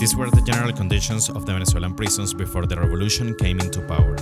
These were the general conditions of the Venezuelan prisons before the revolution came into power.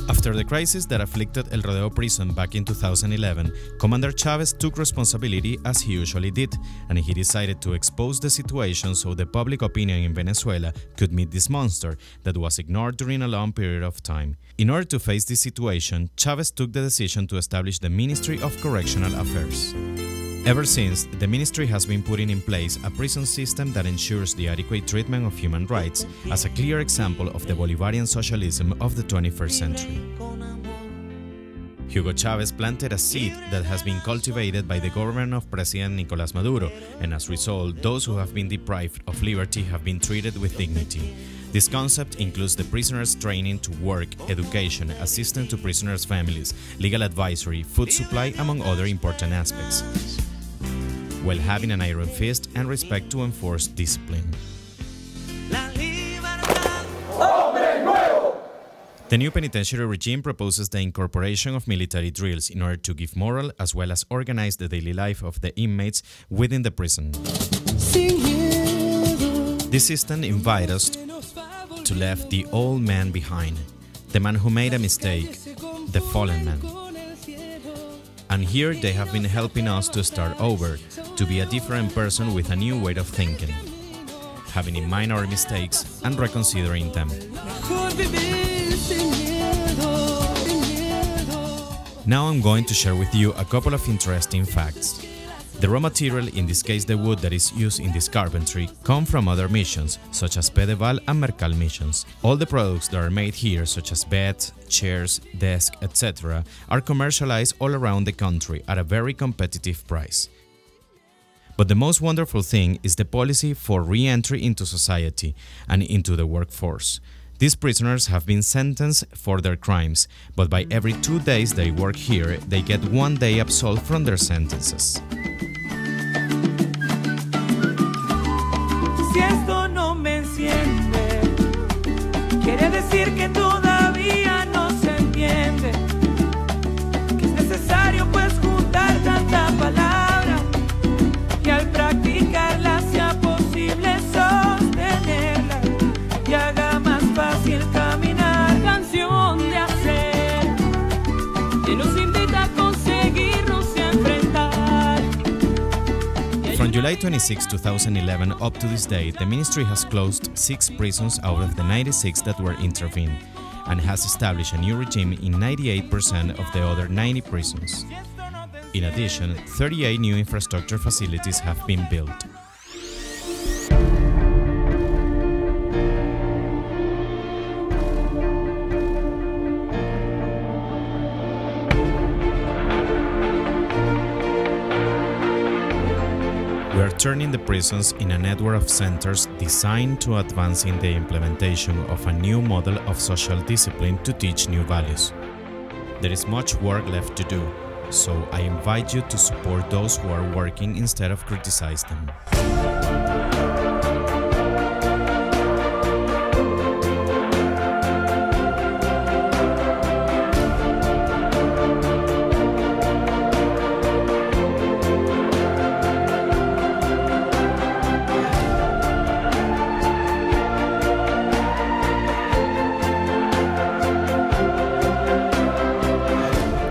After the crisis that afflicted El Rodeo prison back in 2011, Commander Chavez took responsibility as he usually did, and he decided to expose the situation so the public opinion in Venezuela could meet this monster that was ignored during a long period of time. In order to face this situation, Chavez took the decision to establish the Ministry of Correctional Affairs. Ever since, the ministry has been putting in place a prison system that ensures the adequate treatment of human rights as a clear example of the Bolivarian socialism of the 21st century. Hugo Chavez planted a seed that has been cultivated by the government of President Nicolás Maduro, and as a result, those who have been deprived of liberty have been treated with dignity. This concept includes the prisoners' training to work, education, assistance to prisoners' families, legal advisory, food supply, among other important aspects, while having an iron fist and respect to enforce discipline. The new penitentiary regime proposes the incorporation of military drills in order to give moral as well as organize the daily life of the inmates within the prison. This system invites us to leave the old man behind, the man who made a mistake, the fallen man. And here they have been helping us to start over, to be a different person with a new way of thinking, having in mind our mistakes and reconsidering them. Now I'm going to share with you a couple of interesting facts. The raw material, in this case the wood that is used in this carpentry, come from other missions, such as Pedeval and Mercal missions. All the products that are made here, such as beds, chairs, desks, etc., are commercialized all around the country at a very competitive price. But the most wonderful thing is the policy for re-entry into society and into the workforce. These prisoners have been sentenced for their crimes, but by every 2 days they work here, they get 1 day absolved from their sentences. Si esto no me enciende, quiere decir que todavía no se entiende, que es necesario pues juntar tanta palabra y al practicarla sea posible sostenerla y haga más fácil caminar. Canción de hacer que nos invita a conseguirnos y a enfrentar. From July 26, 2011 up to this day, the ministry has closed 6 prisons out of the 96 that were intervened, and has established a new regime in 98% of the other 90 prisons. In addition, 38 new infrastructure facilities have been built. We are turning the prisons in a network of centers designed to advance in the implementation of a new model of social discipline to teach new values. There is much work left to do, so I invite you to support those who are working instead of criticize them.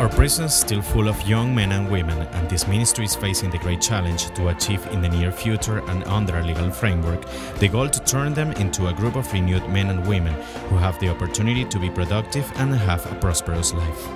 Our prison is still full of young men and women, and this ministry is facing the great challenge to achieve in the near future and under a legal framework the goal to turn them into a group of renewed men and women who have the opportunity to be productive and have a prosperous life.